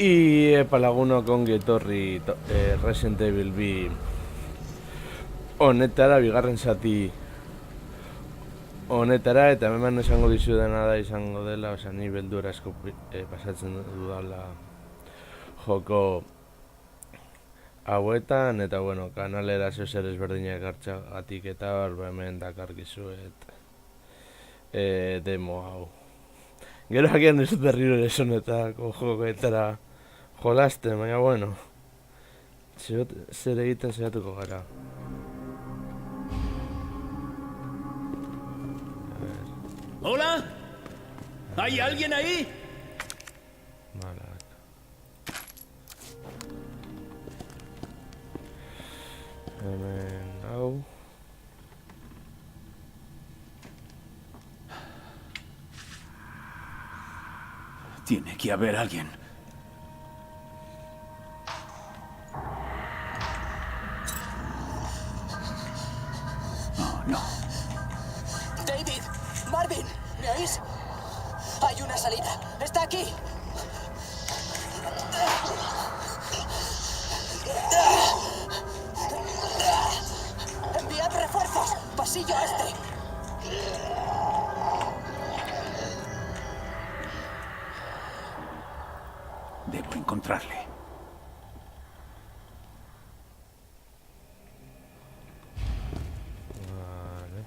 Epa lagunok ongi etorri Resident Evil 2 honetara, bigarren zati honetara, eta hemen esango dizu dena da izango dela, osea, ni beldura asko pasatzen dudala joko hauetan, eta bueno, kanalera zer ezberdinak hartzagatik eta hemen dakarkizuet demo hau. Gero agian ez dut berriro lesonetako jokoetara jolasten, baina bueno, zer egiten saiatuko gara. ¿Hola? ¿Hay alguien ahí? Malak. Hemen hau. Tiene que haber alguien. Oh, no. David, Marvin, ¿me oís? Hay una salida. Está aquí. Enviad refuerzos. Pasillo este. Debo encontrarle. Vale.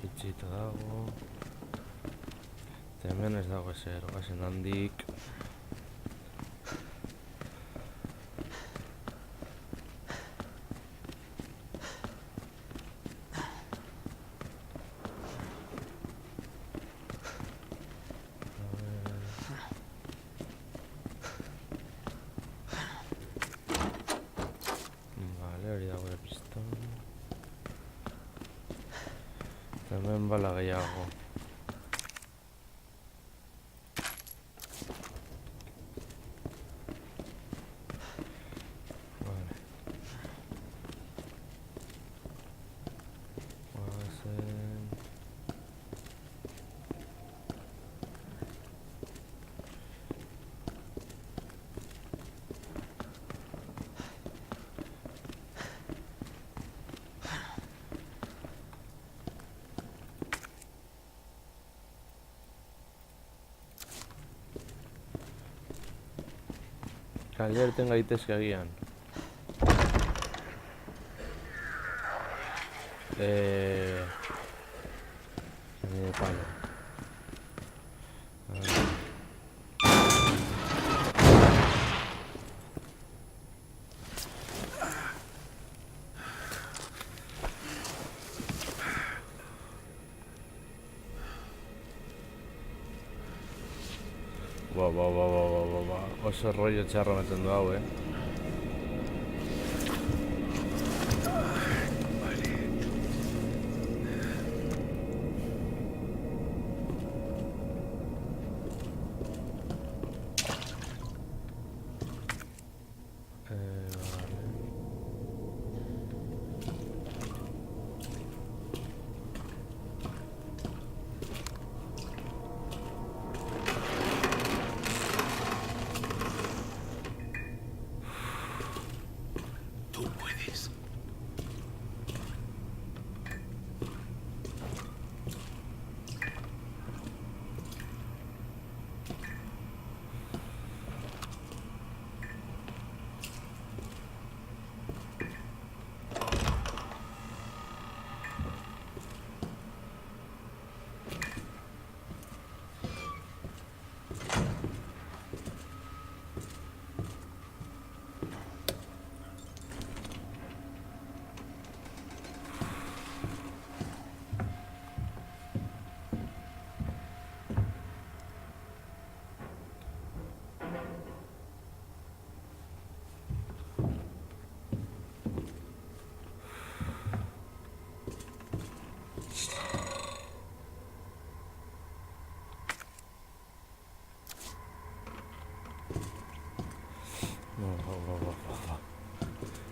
Itxita dago. Eta hemen ez dago ezer, gazen handik. Vale, hori dago ere piston. Eta hemen bala gehiago. Vale. Guazen. Kalea irten gaitezke agian. Palo. Ba. Oso rollo txarro ematen du hau, Tú puedes.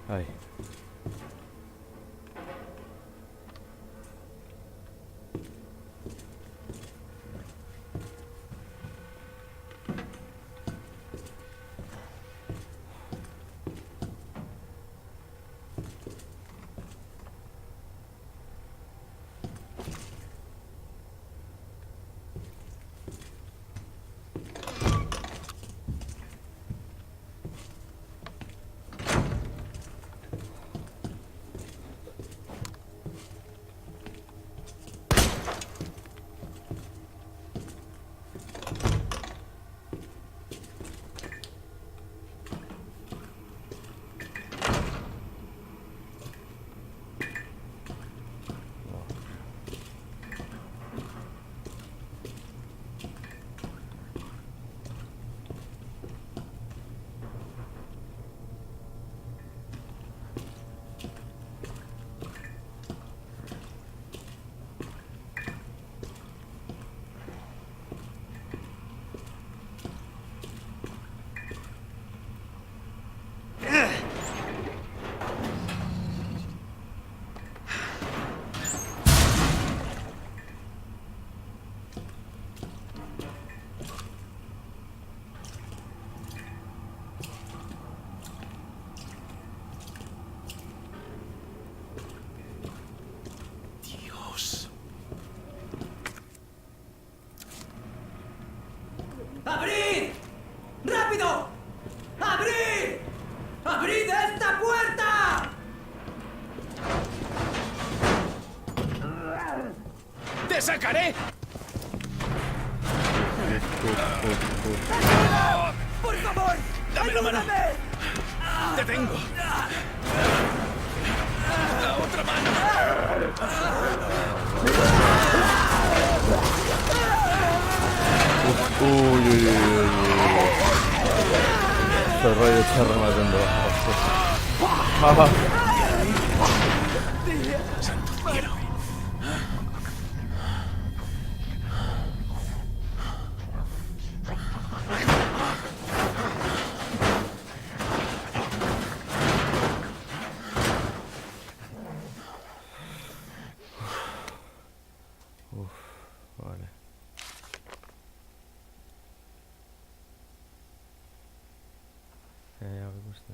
Ay. ¡Abrid! ¡Rápido! ¡Abrid! ¡Abrid esta puerta! ¡Te sacaré! ¡Por favor! ¡Dame la mano! ¡Ayúdame! ¡Te tengo! ¡La otra mano! Uy. Este rollo está rematando. ¡Santo cielo! Vale. Ya me gusta.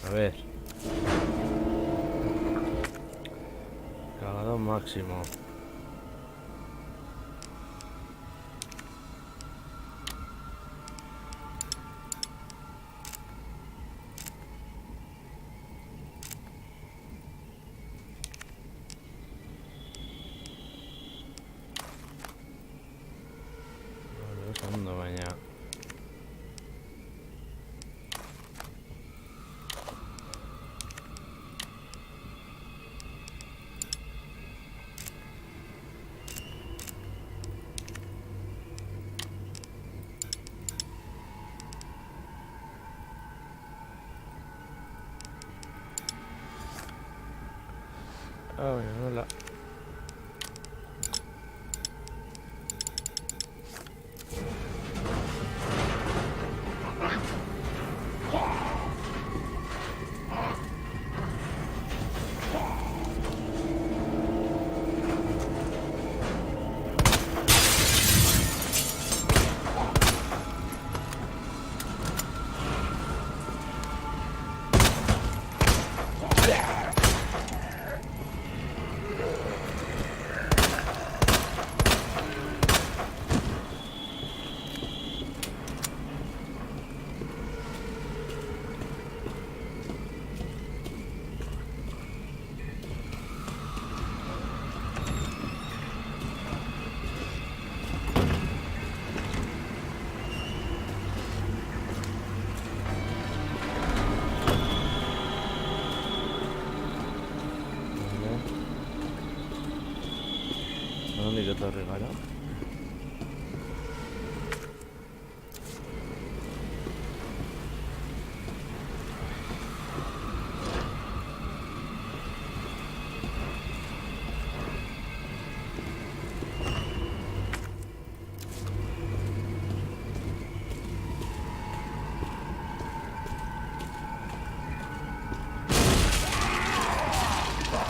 A ver. A ver. Cargador máximo. Vale, segundo baina. Ah, bueno, hola. etorri gara.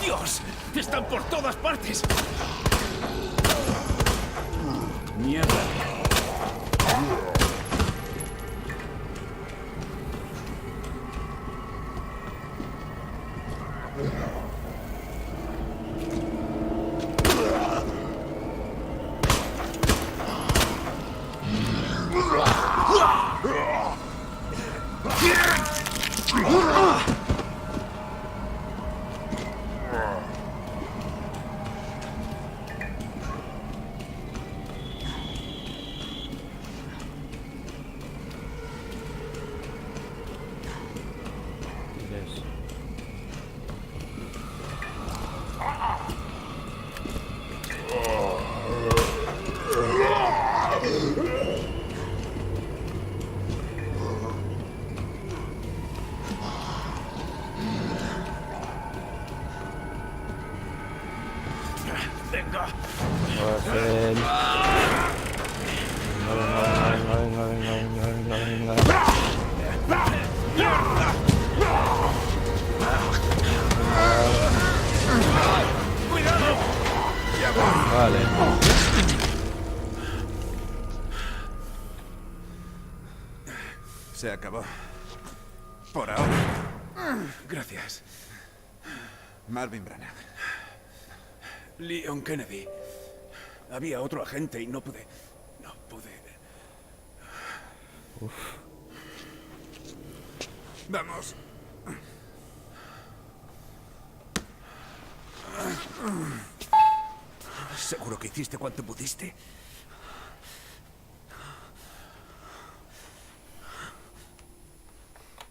¡Dios! ¡Están por todas partes! Mierda. Yes. ¡Venga! Marcel. Venga. ¡Cuidado! Vale. Se acabó. Por ahora. Gracias. Marvin Branagh. Leon Kennedy. Había otro agente y no pude... No pude... Vamos. ¿Seguro que hiciste cuanto pudiste?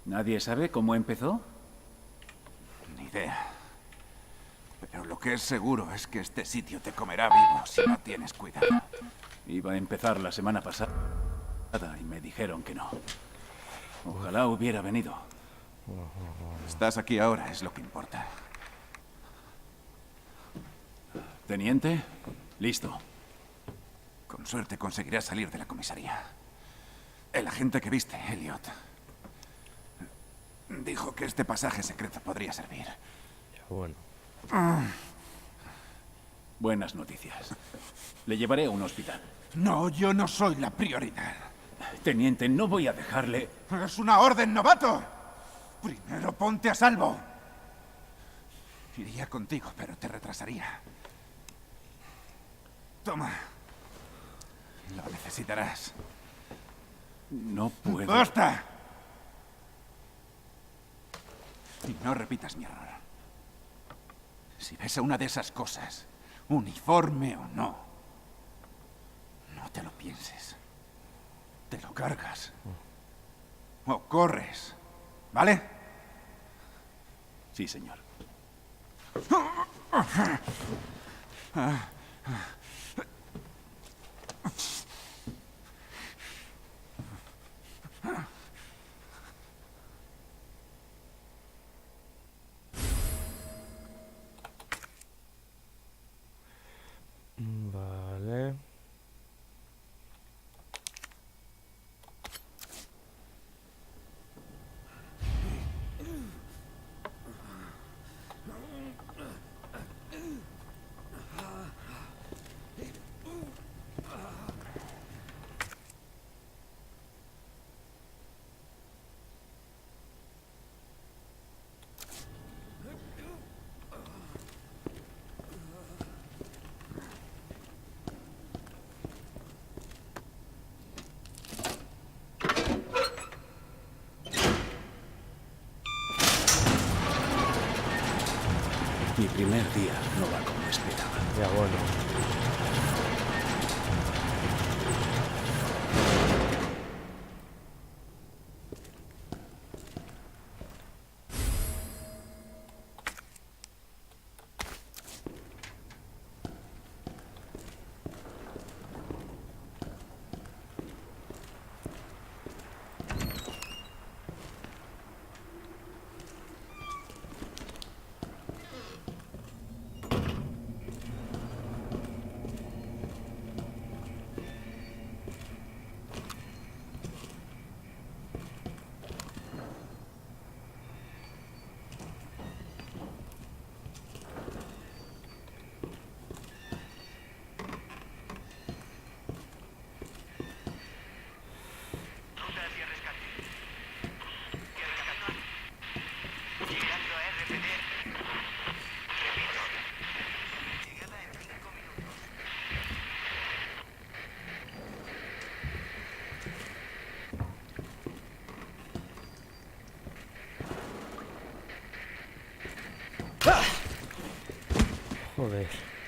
¿Nadie sabe cómo empezó? Ni idea. Pero lo que es seguro es que este sitio te comerá vivo si no tienes cuidado. Iba a empezar la semana pasada y me dijeron que no. Ojalá hubiera venido. Estás aquí ahora, es lo que importa. Teniente, listo. Con suerte conseguirás salir de la comisaría. El agente que viste, Elliot, dijo que este pasaje secreto podría servir. Ya, bueno. Buenas noticias. Le llevaré a un hospital. No, yo no soy la prioridad. Teniente, no voy a dejarle... ¡Es una orden, novato! Primero ponte a salvo. Iría contigo, pero te retrasaría. Toma. Lo necesitarás. No puedo... ¡Basta! Y no repitas mi error. Si ves a una de esas cosas, uniforme o no, no te lo pienses. Te lo cargas. O corres. ¿Vale? Sí, señor. Vale. Mi primer día no va como esperaba. Ya, bueno. Joder.